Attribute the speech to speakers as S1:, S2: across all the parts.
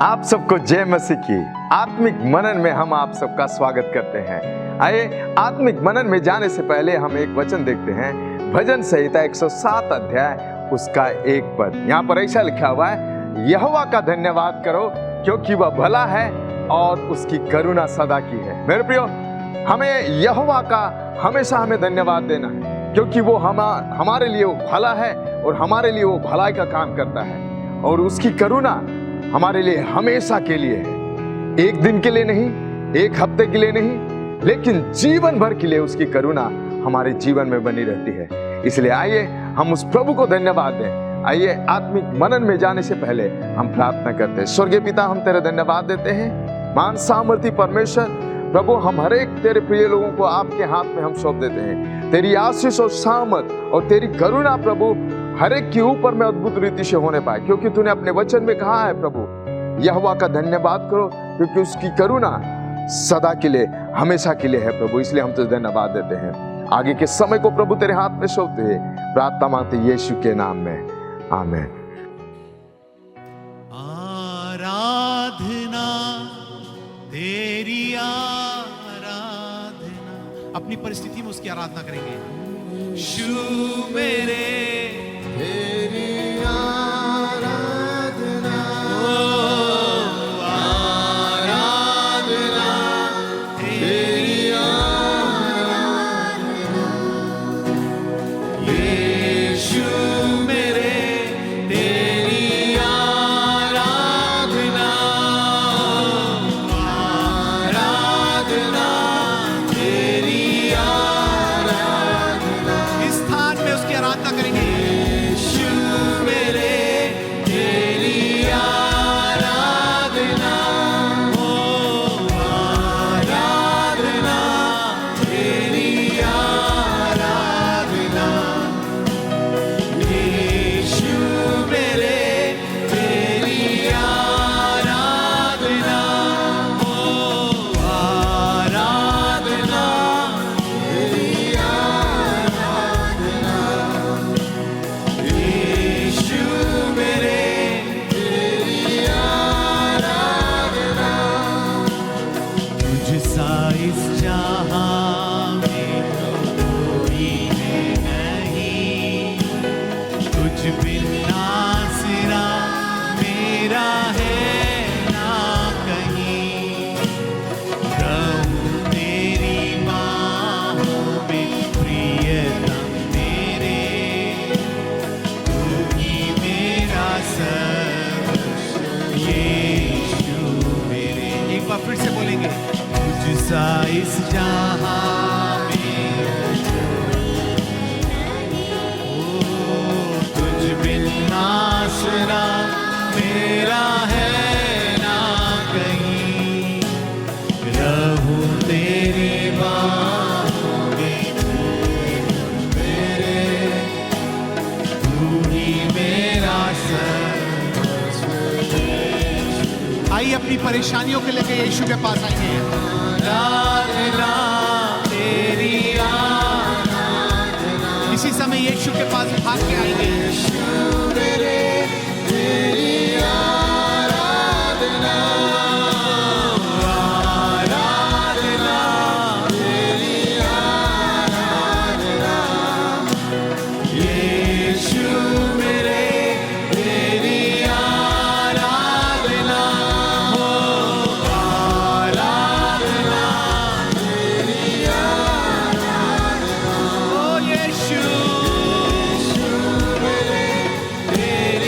S1: आप सबको जय मसीह की आत्मिक मनन में हम आप सबका स्वागत करते हैं। आइए आत्मिक मनन में जाने से पहले हम एक वचन देखते हैं। भजन संहिता 107 अध्याय उसका 1 पद। यहाँ पर ऐसा लिखा हुआ है, यहोवा का धन्यवाद करो क्योंकि वह भला है और उसकी करुणा सदा की है। मेरे प्रियो, हमें यहोवा का हमेशा हमें धन्यवाद देना है क्योंकि वो हमारे लिए वो भला है और हमारे लिए वो भलाई का काम करता है और उसकी करुणा हमारे लिए हमेशा के लिए है। एक दिन के लिए नहीं, एक हफ्ते के लिए नहीं, लेकिन जीवन भर के लिए उसकी करुणा हमारे जीवन में बनी रहती है। इसलिए आइए हम उस प्रभु को धन्यवाद दें। आइए आत्मिक मनन में जाने से पहले हम प्रार्थना करते हैं। स्वर्गीय पिता, हम तेरे धन्यवाद देते हैं। महान सामर्थी परमेश्वर प्रभु, हम हर एक तेरे प्रिय लोगों को आपके हाथ में हम सौंप देते हैं। तेरी आशीष और सामर्थ और तेरी करुणा प्रभु हर एक के ऊपर में अद्भुत रीति से होने पाए, क्योंकि तूने अपने वचन में कहा है प्रभु, यहोवा का धन्यवाद करो क्योंकि उसकी करुणा सदा के लिए हमेशा के लिए है प्रभु। इसलिए हम तुझे धन्यवाद देते हैं। आगे के समय को प्रभु तेरे हाथ में सौंपते हैं। प्रार्थना मांगते यीशु के नाम में, आमीन।
S2: आराधना तेरी आराधना। अपनी परिस्थिति में उसकी आराधना करेंगे। शु मेरे तेरी आराधना, ओ आराधना तेरी आराधना। यीशु मेरे तेरी आराधना, आराधना तेरी आराधना। इस स्थान में उसकी आराधना करेंगे। यीशु मेरे तेरी आराधना, ओ आराधना तेरी आराधना। यीशु मेरे तेरी आराधना, ओ आराधना तेरी आराधना। यीशु मेरे तेरी आराधना। तुझ सा इस जहां में कोई है नहीं, तुझ बिन आसरा मेरा है ना कहीं। रहूं तेरी बाहों में प्रियतम मेरे, तू ही मेरा सर्वस्व यीशु मेरे। एक बार फिर से बोलेंगे। तुझ सा इस जहां में ओ, तुझ बिन आसरा मेरा है ना कहीं। रहूं तेरी बाहों में मेरे, तू ही मेरा सर्वस्व। आइए अपनी परेशानियों के लेके यीशु के पास आएंगे। आराधना तेरी आराधना। इसी समय यीशु के पास भाग के आएंगे। यीशु मेरे तेरी आराधना, आराधना तेरी आराधना। यीशु मेरे तेरी आराधना, हो आराधना तेरी आराधना। ओ यीशु मेरे तेरी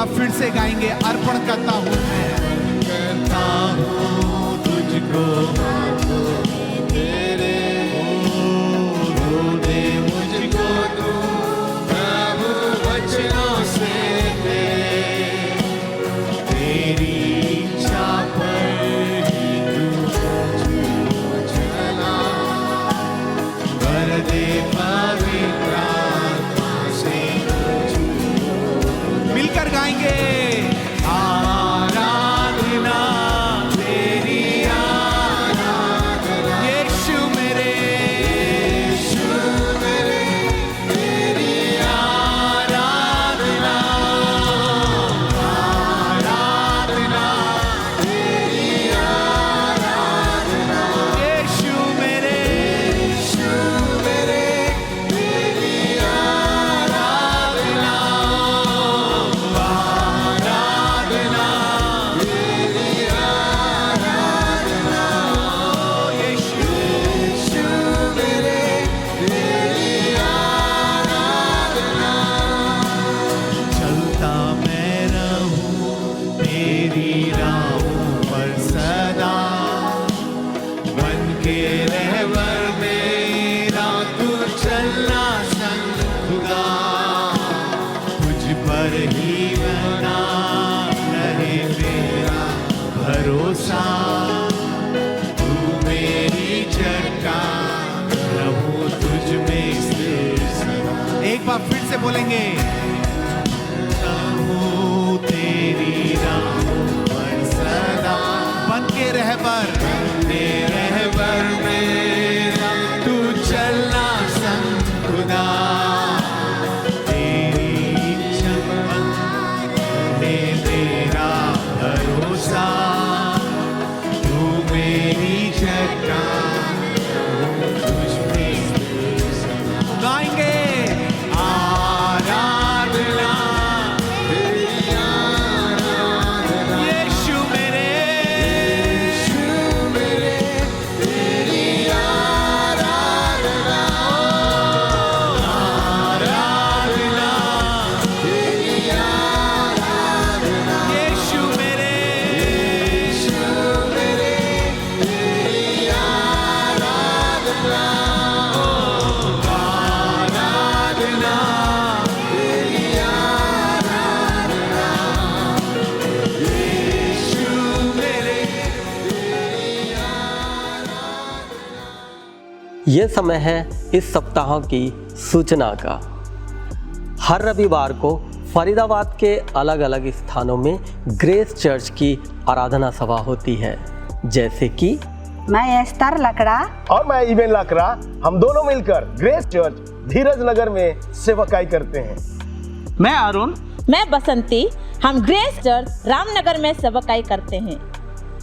S2: बार फिर से गाएंगे, अर्पण करता हूँ मैं, करता हूँ तुझको तेरे, रो दे मुझको तू प्रभु वचनों से तेरी इच्छा पर ही तू चला, कर दे पवित्र आत्मा से। मिलकर गाएंगे, आराधना तेरी, आराधना यीशु मेरे, यीशु मेरे, तेरी आराधना, आराधना तेरी आराधना, यीशु मेरे, यीशु मेरे, तेरी आराधना, आराधना तेरी आराधना, यीशु, यीशु मेरे, तेरी आराधना। चलता मैं रहूं तेरी राहों पर सदा, बन के रहबर मेरा तू चलना संग खुदा, तुझ पर ही बना रहे मेरा भरोसा, तू मेरी चक्का रहूं तुझ में स्थिर सदा। एक बार फिर से बोलेंगे, रहूं तेरी राहों पर सदा, बन के रहबर मेरा तू चलना संग खुदा, तेरी इच्छा है मेरा भरोसा, तू मेरी चक्का तुझ में गाएंगे, आराधना तेरी आराधना, यीशु मेरे, यीशु मेरे, तेरी आराधना, आराधना तेरी आराधना, यीशु मेरे, यीशु मेरे, तेरी आराधना, आराधना तेरी आराधना, यीशु मेरे, तेरी आराधना।
S3: ये समय है इस सप्ताह की सूचना का। हर रविवार को फरीदाबाद के अलग अलग स्थानों में ग्रेस चर्च की आराधना सभा होती है, जैसे कि
S4: मैं एस्तर लकड़ा
S5: और मैं इवेन लाकरा, हम दोनों मिलकर ग्रेस चर्च धीरज नगर में सेवकाई करते हैं।
S6: मैं अरुण,
S7: मैं बसंती, हम ग्रेस चर्च रामनगर में सेवकाई करते हैं।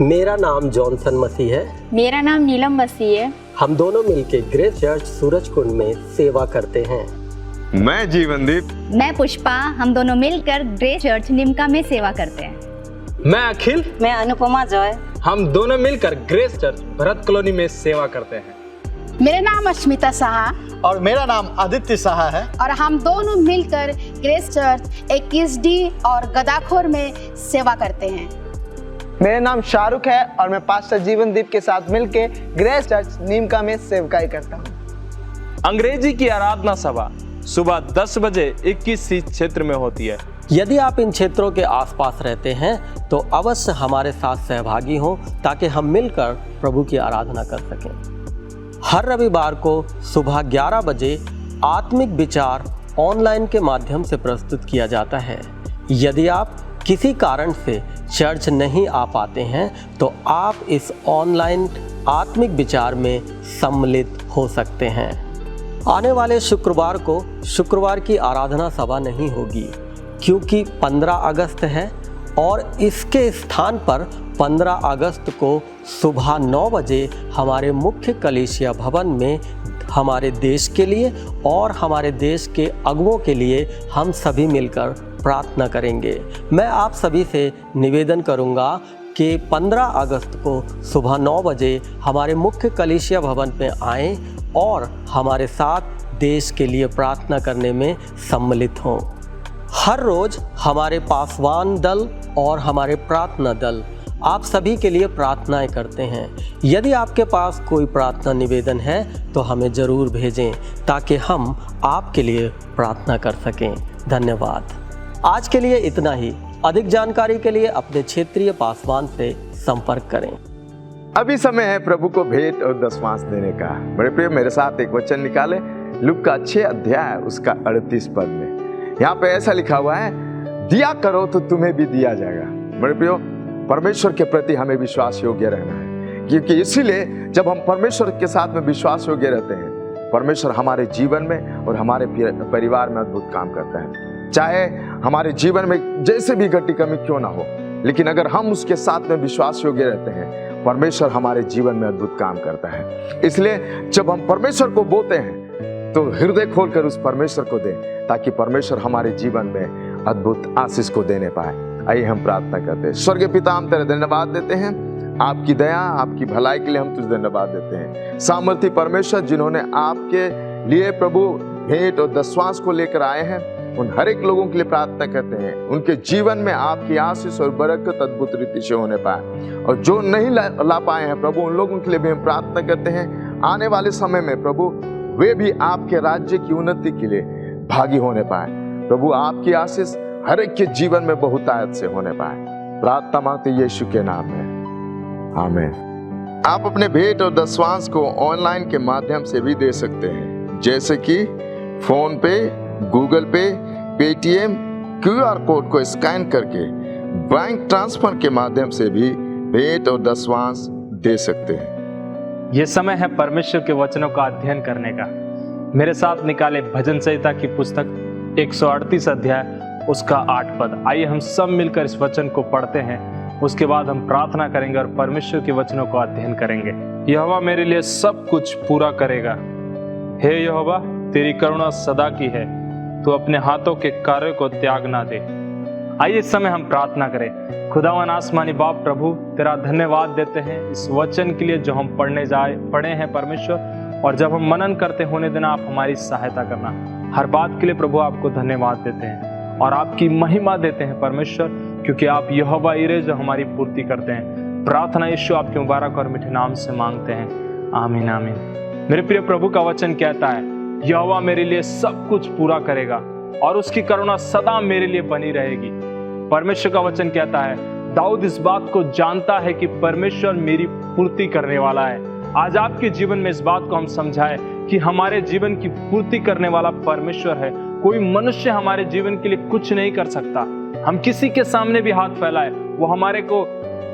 S3: मेरा नाम जॉनसन मसीह है।
S8: मेरा नाम नीलम मसीह है।
S3: हम दोनों मिलके ग्रेस चर्च सूरजकुंड में सेवा करते हैं।
S1: मैं जीवनदीप,
S8: मैं पुष्पा, हम दोनों मिलकर ग्रेस चर्च निमका में सेवा करते हैं।
S6: मैं अखिल,
S4: मैं अनुपमा जॉय,
S6: हम दोनों मिलकर ग्रेस चर्च भरत कॉलोनी में सेवा करते हैं।
S4: मेरा नाम अश्मिता साहा
S5: और मेरा नाम आदित्य साहा है।
S4: और हम दोनों मिलकर ग्रेस चर्च 21D और गदाखोर में सेवा करते हैं।
S9: मेरा नाम शाहरुख है और मैं पास्टर जीवनदीप के साथ मिलके ग्रेस चर्च नीमका में सेवकाई करता हूँ।
S6: अंग्रेजी की आराधना सभा सुबह 10 बजे 21C क्षेत्र में होती है।
S3: यदि आप इन क्षेत्रों के आसपास रहते हैं तो अवश्य हमारे साथ सहभागी हों ताकि हम मिलकर प्रभु की आराधना कर सकें। हर रविवार को सुबह 11 बजे आत्मिक विचार ऑनलाइन के माध्यम से प्रस्तुत किया जाता है। यदि आप किसी कारण से चर्च नहीं आ पाते हैं तो आप इस ऑनलाइन आत्मिक विचार में सम्मिलित हो सकते हैं। आने वाले शुक्रवार को शुक्रवार की आराधना सभा नहीं होगी क्योंकि 15 अगस्त है और इसके स्थान पर 15 अगस्त को सुबह 9 बजे हमारे मुख्य कलीसिया भवन में हमारे देश के लिए और हमारे देश के अगुओं के लिए हम सभी मिलकर प्रार्थना करेंगे। मैं आप सभी से निवेदन करूंगा कि 15 अगस्त को सुबह 9 बजे हमारे मुख्य कलीसिया भवन में आएं और हमारे साथ देश के लिए प्रार्थना करने में सम्मिलित हों। हर रोज हमारे पासवान दल और हमारे प्रार्थना दल आप सभी के लिए प्रार्थनाएं करते हैं। यदि आपके पास कोई प्रार्थना निवेदन है तो हमें ज़रूर भेजें ताकि हम आपके लिए प्रार्थना कर सकें। धन्यवाद। आज के लिए इतना ही। अधिक जानकारी के लिए अपने क्षेत्रीय पासवान से संपर्क करें।
S1: अभी समय है प्रभु को भेंट और दशमांश देने का। बड़े प्रिय, मेरे साथ एक वचन निकाले लूका 6 अध्याय उसका 38 पद में। यहाँ पे ऐसा लिखा हुआ है, दिया करो तो तुम्हें भी दिया जाएगा। बड़े प्रियो, परमेश्वर के प्रति हमें विश्वास योग्य रहना है, क्योंकि इसीलिए जब हम परमेश्वर के साथ में विश्वास योग्य रहते हैं, परमेश्वर हमारे जीवन में और हमारे परिवार में अद्भुत काम करता है। चाहे हमारे जीवन में जैसे भी घटी कमी क्यों ना हो, लेकिन अगर हम उसके साथ में विश्वास योग्य रहते हैं, परमेश्वर हमारे जीवन में अद्भुत काम करता है। इसलिए जब हम परमेश्वर को बोलते हैं तो हृदय खोलकर उस परमेश्वर को दें, ताकि परमेश्वर हमारे जीवन में अद्भुत आशीष को देने पाए। आइए हम प्रार्थना करते हैं। स्वर्गीय पिता, हम तेरे धन्यवाद देते हैं, आपकी दया, आपकी भलाई के लिए हम तुझे धन्यवाद देते हैं। सामर्थी परमेश्वर, जिन्होंने आपके लिए प्रभु भेंट और दशमांश को लेकर आए हैं, उन हर एक लोगों के लिए प्रार्थना करते हैं, उनके जीवन में आपकी आशीष और बरकत अद्भुत रीति से होने पाए। और जो नहीं ला पाए हैं प्रभु, उन लोगों के लिए भी हम प्रार्थना करते हैं, आने वाले समय में प्रभु वे भी आपके राज्य की उन्नति के लिए भागी होने पाए। प्रभु, आपकी आशीष हर एक के जीवन में बहुतायत से होने पाए। प्रार्थना मांगते यीशु के नाम में, आमीन। आप अपने भेंट और दशमांश को ऑनलाइन के माध्यम से भी दे सकते हैं, जैसे कि फोन पे, गूगल पे, पेटीएम, QR कोड को स्कैन करके बैंक ट्रांसफर के माध्यम से भी भेंट और दशमांश दे सकते हैं।
S6: ये समय है परमेश्वर के वचनों का अध्ययन करने का। मेरे साथ निकाले भजन संहिता की पुस्तक 138 अध्याय उसका 8 पद। आइए हम सब मिलकर इस वचन को पढ़ते हैं, उसके बाद हम प्रार्थना करेंगे और परमेश्वर के वचनों को अध्ययन करेंगे। यहोवा मेरे लिए सब कुछ पूरा करेगा। हे यहोवा, तेरी करुणा सदा की है, तू अपने हाथों के कार्य को त्याग ना दे। आइए इस समय हम प्रार्थना करें। खुदावन आसमानी बाप प्रभु, तेरा धन्यवाद देते हैं इस वचन के लिए जो हम पढ़े हैं परमेश्वर, और जब हम मनन करते होने देना आप हमारी सहायता करना। हर बात के लिए प्रभु आपको धन्यवाद देते हैं और आपकी महिमा देते हैं परमेश्वर, क्योंकि आप यहोवा इरे जो हमारी पूर्ति करते हैं। प्रार्थना यीशु आपके मुबारक और मीठे नाम से मांगते हैं, आमीन आमीन। मेरे प्रिय, प्रभु का वचन कहता है, यहोवा मेरे लिए सब कुछ पूरा करेगा और उसकी करुणा सदा मेरे लिए बनी रहेगी। परमेश्वर का वचन कहता है, दाऊद इस बात को जानता है कि परमेश्वर मेरी पूर्ति करने वाला है। आज आपके जीवन में इस बात को हम समझाएं कि हमारे जीवन की पूर्ति करने वाला परमेश्वर है। कोई मनुष्य हमारे जीवन के लिए कुछ नहीं कर सकता। हम किसी के सामने भी हाथ फैलाए, वो हमारे को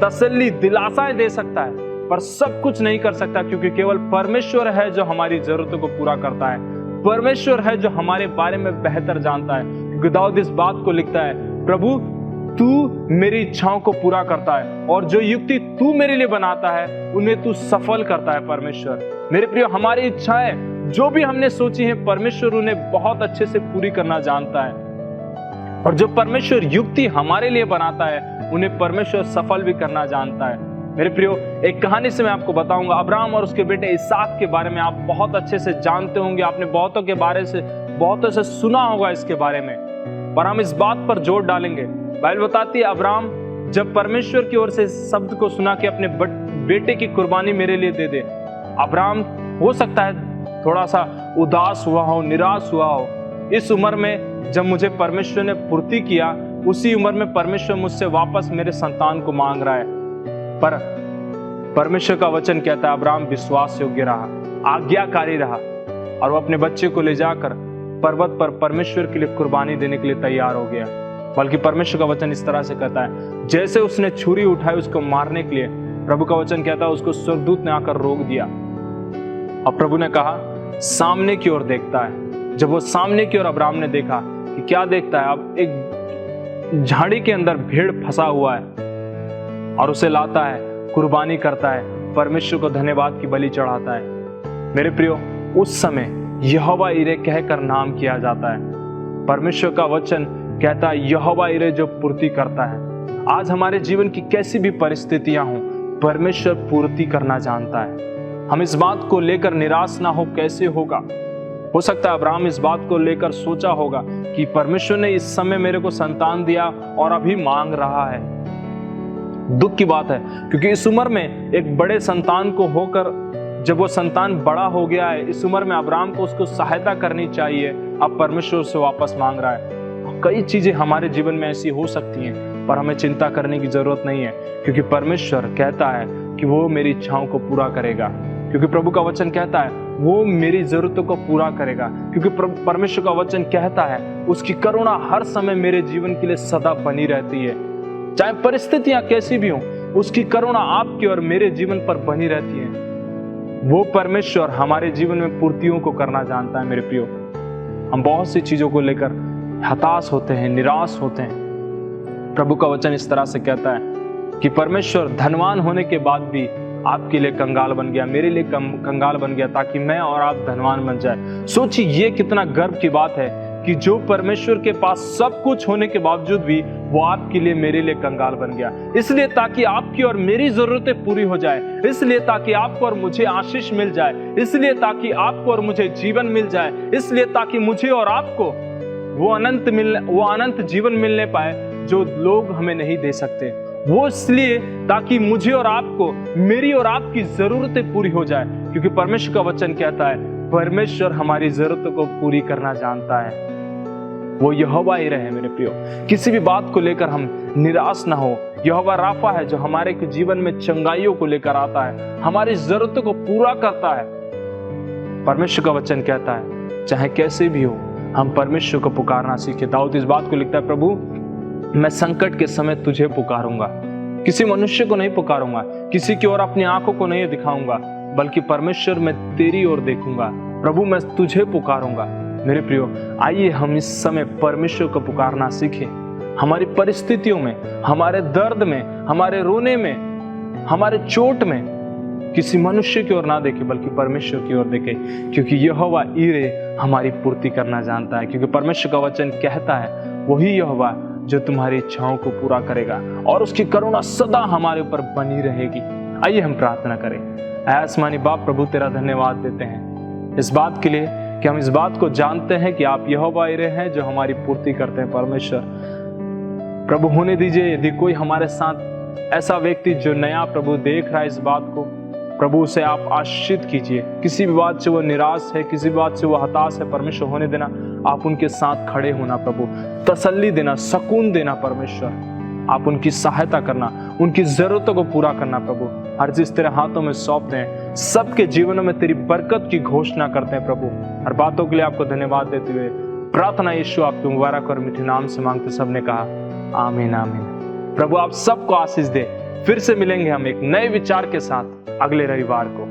S6: तसल्ली, दिलासाएं दे सकता है, पर सब कुछ नहीं कर सकता, क्योंकि केवल परमेश्वर है जो हमारी जरूरतों को पूरा करता है। परमेश्वर है जो हमारे बारे में बेहतर जानता है, क्योंकि दाऊद इस बात को लिखता है, प्रभु तू मेरी इच्छाओं को पूरा करता है और जो युक्ति तू मेरे लिए बनाता है उन्हें तू सफल करता है। परमेश्वर, मेरे प्रिय, हमारी इच्छाएं जो भी हमने सोची है, परमेश्वर उन्हें बहुत अच्छे से पूरी करना जानता है, और जो परमेश्वर युक्ति हमारे लिए बनाता है उन्हें परमेश्वर सफल भी करना जानता है। मेरे प्रियो, एक कहानी से मैं आपको बताऊंगा। अब्राहम और उसके बेटे इसहाक के बारे में आप बहुत अच्छे से जानते होंगे। आपने बहुतों से सुना होगा इसके बारे में, पर हम इस बात पर जोर डालेंगे। बाइबल बताती है, अब्राहम जब परमेश्वर की ओर से शब्द को सुना कि अपने बेटे की कुर्बानी मेरे लिए दे दे, अब्राहम हो सकता है थोड़ा सा उदास हुआ हो, निराश हुआ हो। इस उम्र में जब मुझे परमेश्वर ने पूर्ति किया, उसी उम्र में परमेश्वर मुझसे वापस मेरे संतान को मांग रहा है। पर परमेश्वर का वचन कहता है, अब्राहम विश्वास योग्य रहा, आज्ञाकारी रहा, और वो अपने बच्चे को ले जाकर पर्वत पर परमेश्वर के लिए कुर्बानी देने के लिए तैयार हो गया। बल्कि परमेश्वर का वचन इस तरह से कहता है, जैसे उसने छुरी उठाई उसको मारने के लिए, प्रभु का वचन कहता है उसको स्वर्गदूत ने आकर रोक दिया। और प्रभु ने कहा सामने की ओर देखता है। जब वो सामने की ओर अब्राहम ने देखा कि क्या देखता है, अब एक झाड़ी के अंदर भेड़ फंसा हुआ है और उसे लाता है, कुर्बानी करता है, परमेश्वर को धन्यवाद की बलि चढ़ाता है। मेरे प्रियो, उस समय यहोवा इरे कहकर नाम किया जाता है। परमेश्वर का वचन कहता है यहोवा इरे जो पूर्ति करता है। आज हमारे जीवन की कैसी भी परिस्थितियां हों, परमेश्वर पूर्ति करना जानता है। हम इस बात को लेकर निराश ना हो, कैसे होगा, हो सकता है अब्राहम इस बात को लेकर सोचा होगा कि परमेश्वर ने इस समय मेरे को संतान दिया और अभी मांग रहा है। दुख की बात है, क्योंकि इस उम्र में एक बड़े संतान को होकर जब वो संतान बड़ा हो गया है, इस उम्र में अब्राहम को उसको सहायता करनी चाहिए, अब परमेश्वर से वापस मांग रहा है। कई चीजें हमारे जीवन में ऐसी हो सकती हैं, पर हमें चिंता करने की जरूरत नहीं है, क्योंकि परमेश्वर कहता है कि वो मेरी इच्छाओं को पूरा करेगा। क्योंकि प्रभु का वचन कहता है वो मेरी जरूरतों को पूरा करेगा। क्योंकि परमेश्वर का वचन कहता है उसकी करुणा हर समय मेरे जीवन के लिए सदा बनी रहती है। चाहे परिस्थितियां कैसी भी हों, उसकी करुणा आपके और मेरे जीवन पर बनी रहती है। वो परमेश्वर हमारे जीवन में पूर्तियों को करना जानता है। मेरे प्रियो, हम बहुत सी चीजों को लेकर हताश होते हैं, निराश होते हैं। प्रभु का वचन इस तरह से कहता है कि परमेश्वर धनवान होने के बाद भी आपके लिए कंगाल बन गया, मेरे लिए कंगाल बन गया, ताकि मैं और आप धनवान बन जाए। सोचिए ये कितना गर्व की बात है कि जो परमेश्वर के पास सब कुछ होने के बावजूद भी वो आपके लिए, मेरे लिए कंगाल बन गया। इसलिए ताकि आपकी और मेरी जरूरतें पूरी हो जाए, इसलिए ताकि आपको और मुझे आशीष मिल जाए, इसलिए ताकि आपको और मुझे जीवन मिल जाए, इसलिए ताकि मुझे और आपको वो अनंत जीवन मिलने पाए जो लोग हमें नहीं दे सकते। वो इसलिए ताकि मुझे और आपको, मेरी और आपकी जरूरतें पूरी हो जाए। क्योंकि परमेश्वर का वचन कहता है परमेश्वर हमारी जरूरतों को पूरी करना जानता है। वो यहोवा ही रहे। मेरे प्रियो, किसी भी बात को लेकर हम निराश ना हो। यहोवा राफा है जो हमारे जीवन में चंगाइयों को लेकर आता है, हमारी जरूरतों को पूरा करता है। परमेश्वर का वचन कहता है चाहे कैसे भी हो, हम परमेश्वर को पुकारना सीखे। दाऊद इस बात को लिखता है, प्रभु मैं संकट के समय तुझे पुकारूंगा, किसी मनुष्य को नहीं पुकारूंगा, किसी की ओर अपनी आंखों को नहीं दिखाऊंगा, बल्कि परमेश्वर मैं तेरी ओर देखूंगा। प्रभु मैं तुझे पुकारूंगा। मेरे प्रियो, आइए हम इस समय परमेश्वर को पुकारना सीखें। हमारी परिस्थितियों में, हमारे दर्द में, हमारे रोने में, हमारे चोट में किसी मनुष्य की ओर ना देखे, बल्कि परमेश्वर की ओर देखे। क्योंकि यहोवा ईरे हमारी पूर्ति करना जानता है। क्योंकि परमेश्वर का वचन कहता है वही यहोवा जो तुम्हारी इच्छाओं को पूरा करेगा और उसकी करुणा सदा हमारे ऊपर बनी रहेगी। आइए हम प्रार्थना करें। आसमानी बाप, प्रभु तेरा धन्यवाद देते हैं इस बात के लिए कि हम इस बात को जानते हैं कि आप यहोवा ईरे हैं जो हमारी पूर्ति करते हैं। परमेश्वर प्रभु होने दीजिए, यदि कोई हमारे साथ ऐसा व्यक्ति जो नया प्रभु देख रहा है इस बात को, प्रभु उसे आप आशीषित कीजिए। किसी भी बात से वो निराश है, किसी भी बात से वो हताश है, परमेश्वर होने देना, आप उनके साथ खड़े होना प्रभु, तसल्ली देना, सुकून देना परमेश्वर, आप उनकी सहायता करना, उनकी जरूरतों को पूरा करना प्रभु। हर चीज तेरे हाथों में सौंपते हैं, सबके जीवनों में तेरी बरकत की घोषणा करते हैं प्रभु। हर बातों के लिए आपको धन्यवाद देते हुए प्रार्थना यीशु आपके मुबारक और मीठे नाम से मांगते सबने कहा आमीन आमीन। प्रभु आप सबको आशीष दे। फिर से मिलेंगे हम एक नए विचार के साथ अगले रविवार को।